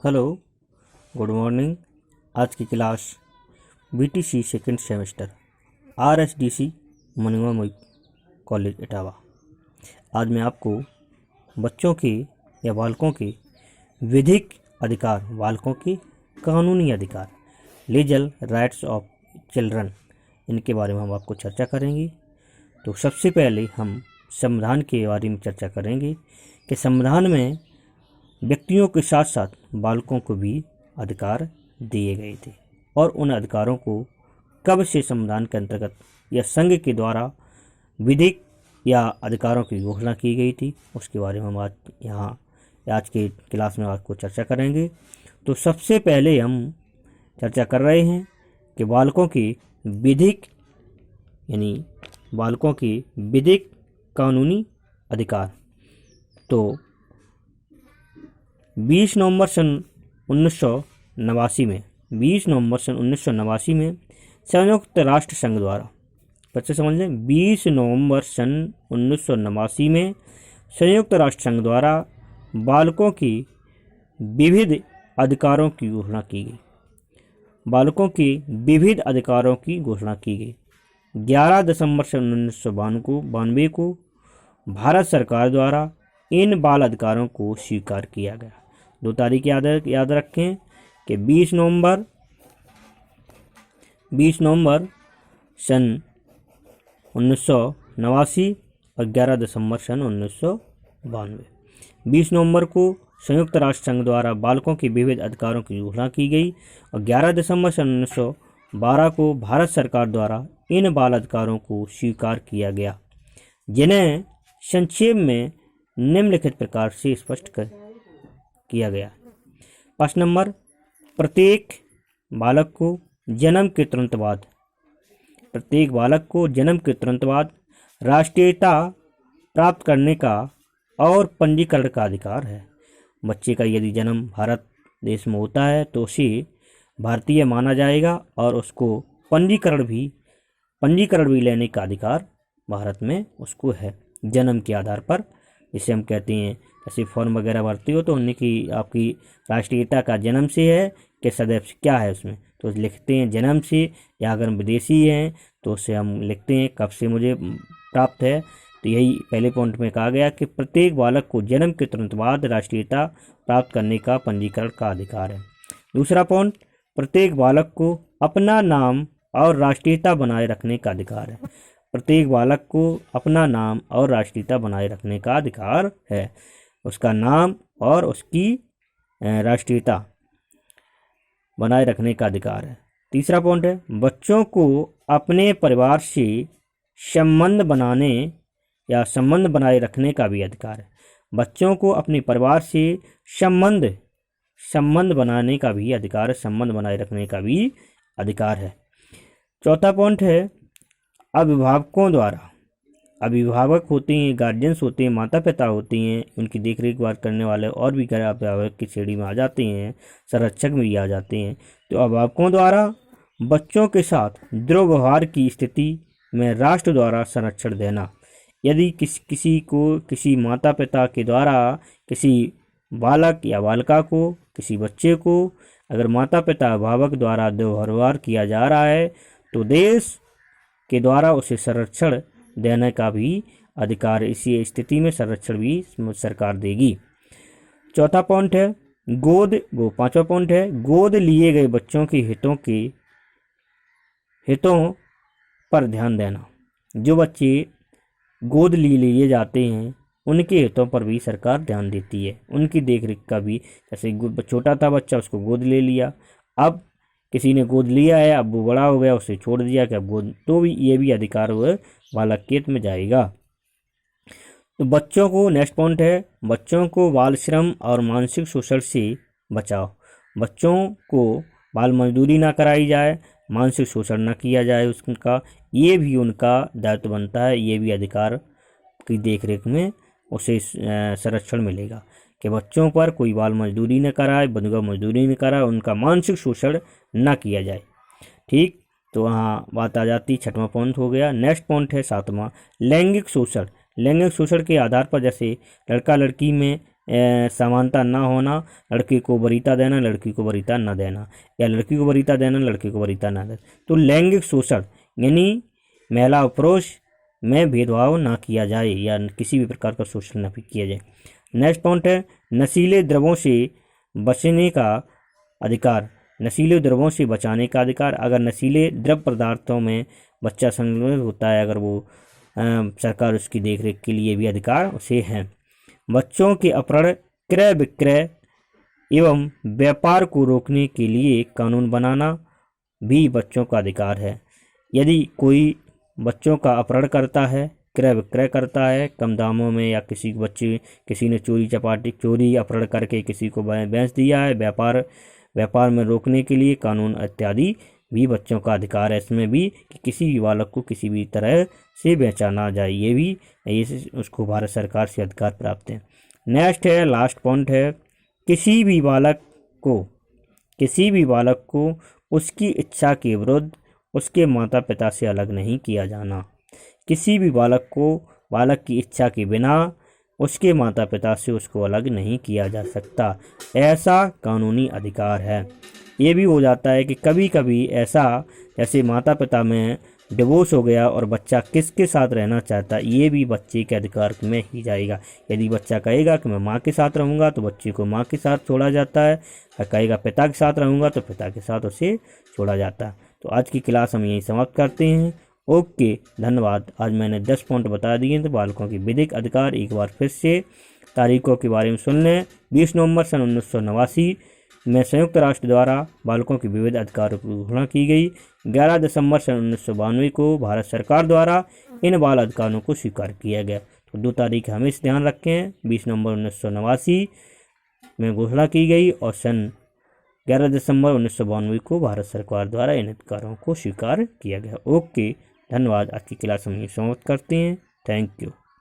Hello, good morning. आज की class BTC second semester RSDC मनुआ college Etawah. आज मैं आपको बच्चों के या बालकों के विधिक अधिकार, बालकों के कानूनी अधिकार, लीगल राइट्स ऑफ चिल्ड्रन, इनके बारे में हम आपको चर्चा करेंगे। तो सबसे पहले हम संविधान के बारे में चर्चा करेंगे कि संविधान में व्यक्तियों के साथ साथ बालकों को भी अधिकार दिए गए थे और उन अधिकारों को कब से संविधान के अंतर्गत या संघ के द्वारा विधिक या अधिकारों की घोषणा की गई थी, उसके बारे में हम आज के क्लास में आपको चर्चा करेंगे। तो सबसे पहले हम चर्चा कर रहे हैं कि बालकों की विधिक यानी बालकों की विधिक कानूनी अधिकार। तो 20 नवंबर सन 1989 में संयुक्त राष्ट्र संघ द्वारा, बच्चे समझ लें, 20 नवंबर सन 1989 में संयुक्त राष्ट्र संघ द्वारा बालकों की विविध अधिकारों की घोषणा की गई। बालकों की विविध अधिकारों की घोषणा की गई। 11 दिसंबर सन 1992 को भारत सरकार द्वारा इन बाल अधिकारों को स्वीकार किया गया। दो तारीख याद रखें कि 20 नवंबर सन 1989 और 11 दिसंबर सन 1992। 20 नवंबर को संयुक्त राष्ट्र संघ द्वारा बालकों के विविध अधिकारों की घोषणा की गई और 11 दिसंबर सन 1912 को भारत सरकार द्वारा इन बाल अधिकारों को स्वीकार किया गया, जिन्हें संक्षेप में निम्नलिखित प्रकार से स्पष्ट किया गया। 5 नंबर, प्रत्येक बालक को जन्म के तुरंत बाद राष्ट्रीयता प्राप्त करने का और पंजीकरण का अधिकार है। बच्चे का यदि जन्म भारत देश में होता है तो उसे भारतीय माना जाएगा और उसको पंजीकरण भी लेने का अधिकार भारत में उसको है, जन्म के आधार पर। जिसे हम कहते हैं, जैसे फॉर्म वगैरह भरते हो तो उन्हें की आपकी राष्ट्रीयता का जन्म से है कि सदैव से क्या है उसमें, तो लिखते हैं जन्म से, या अगर हम विदेशी हैं तो उसे हम लिखते हैं कब से मुझे प्राप्त है। तो यही पहले पॉइंट में कहा गया कि प्रत्येक बालक को जन्म के तुरंत बाद राष्ट्रीयता प्राप्त करने का पंजीकरण का अधिकार है। दूसरा पॉइंट, प्रत्येक बालक को अपना नाम और राष्ट्रीयता बनाए रखने का अधिकार है। प्रत्येक बालक को अपना नाम और राष्ट्रीयता बनाए रखने का अधिकार है, उसका नाम और उसकी राष्ट्रीयता बनाए रखने का अधिकार है। तीसरा पॉइंट है, बच्चों को अपने परिवार से संबंध बनाए रखने का भी अधिकार है। बच्चों को अपने परिवार से संबंध बनाने का भी अधिकार है, संबंध बनाए रखने का भी अधिकार है। चौथा पॉइंट है, अभिभावकों द्वारा, अभिभावक होते हैं, गार्जियंस होते हैं, माता पिता होते हैं, उनकी देखरेख करने वाले और भी अभिभावक की श्रेणी में आ जाते हैं, संरक्षक में भी आ जाते हैं। तो अभिभावकों द्वारा बच्चों के साथ दुर्व्यवहार की स्थिति में राष्ट्र द्वारा संरक्षण देना। यदि किसी माता पिता के द्वारा किसी बालक या बालिका को, किसी बच्चे को अगर माता पिता अभिभावक द्वारा दुर्व्यवहार किया जा रहा है तो देश के द्वारा उसे संरक्षण देने का भी अधिकार, इसी स्थिति में संरक्षण भी सरकार देगी। चौथा पॉइंट है पांचवा पॉइंट है, गोद लिए गए बच्चों के हितों पर ध्यान देना। जो बच्चे गोद लिए जाते हैं उनके हितों पर भी सरकार ध्यान देती है, उनकी देखरेख का भी। जैसे छोटा था बच्चा, उसको गोद ले लिया, अब किसी ने गोद लिया है, अब वो बड़ा हो गया, उसे छोड़ दिया कि अब गोद, तो भी ये भी अधिकार वह बालक के हित में जाएगा। तो बच्चों को, नेक्स्ट पॉइंट है, बच्चों को बाल श्रम और मानसिक शोषण से बचाओ। बच्चों को बाल मजदूरी ना कराई जाए, मानसिक शोषण ना किया जाए उसका, ये भी उनका दायित्व बनता है। ये भी अधिकार की देखरेख में उसे संरक्षण मिलेगा कि बच्चों पर कोई बाल मजदूरी न कराए, बंधुआ मजदूरी न कराए, उनका मानसिक शोषण न किया जाए। ठीक, तो वहाँ बात आ जाती, छठवां पॉइंट हो गया। नेक्स्ट पॉइंट है सातवां, लैंगिक शोषण। लैंगिक शोषण के आधार पर जैसे लड़का लड़की में समानता ना होना, लड़के को वरीयता देना, लड़की को वरीयता न देना, या लड़की को वरीयता देना, लड़के को वरीयता न देना। तो लैंगिक शोषण यानी महिला और पुरुष में भेदभाव ना किया जाए या किसी भी प्रकार का शोषण न किया जाए। नेक्स्ट पॉइंट है नशीले द्रव्यों से बचने का अधिकार। नशीले द्रव्यों से बचाने का अधिकार। अगर नशीले द्रव्य पदार्थों में बच्चा संलग्न होता है, अगर वो सरकार उसकी देखरेख के लिए भी अधिकार उसे है। बच्चों के अपहरण, क्रय विक्रय एवं व्यापार को रोकने के लिए कानून बनाना भी बच्चों का अधिकार है। यदि कोई बच्चों का अपहरण करता है, क्रय विक्रय करता है कम दामों में, या किसी ने चोरी अपहरण करके किसी को बेच दिया है, व्यापार में रोकने के लिए कानून इत्यादि भी बच्चों का अधिकार है। इसमें भी कि किसी भी बालक को किसी भी तरह से बेचा ना जाए, ये भी उसको भारत सरकार से अधिकार प्राप्त है। नेक्स्ट है लास्ट पॉइंट है किसी भी बालक को उसकी इच्छा के विरुद्ध उसके माता पिता से अलग नहीं किया जाना। किसी भी बालक की इच्छा के बिना उसके माता पिता से उसको अलग नहीं किया जा सकता, ऐसा कानूनी अधिकार है। ये भी हो जाता है कि कभी कभी ऐसा जैसे माता पिता में डिवोर्स हो गया और बच्चा किसके साथ रहना चाहता है, ये भी बच्चे के अधिकार में ही जाएगा। यदि बच्चा कहेगा कि मैं माँ के साथ रहूँगा तो बच्चे को माँ के साथ छोड़ा जाता है, और कहेगा पिता के साथ रहूँगा तो पिता के साथ उसे छोड़ा जाता है। तो आज की क्लास हम यहीं समाप्त करते हैं। ओके, धन्यवाद। आज मैंने 10 पॉइंट बता दिए थे बालकों के विधिक अधिकार। एक बार फिर से तारीखों के बारे में सुन लें। 20 नवंबर सन 1989 में संयुक्त राष्ट्र द्वारा बालकों के विविध अधिकारों की घोषणा की गई। 11 दिसंबर सन 1992 को भारत सरकार द्वारा इन बाल अधिकारों को स्वीकार किया गया। तो 2 तारीख हमेशा ध्यान रखें। 20 नवंबर 1989 में घोषणा की गई और सन 11 दिसंबर 1992 को भारत सरकार द्वारा इन अधिकारों को स्वीकार किया गया। ओके, धन्यवाद। आज की क्लास हम यहीं समाप्त करते हैं। Thank you.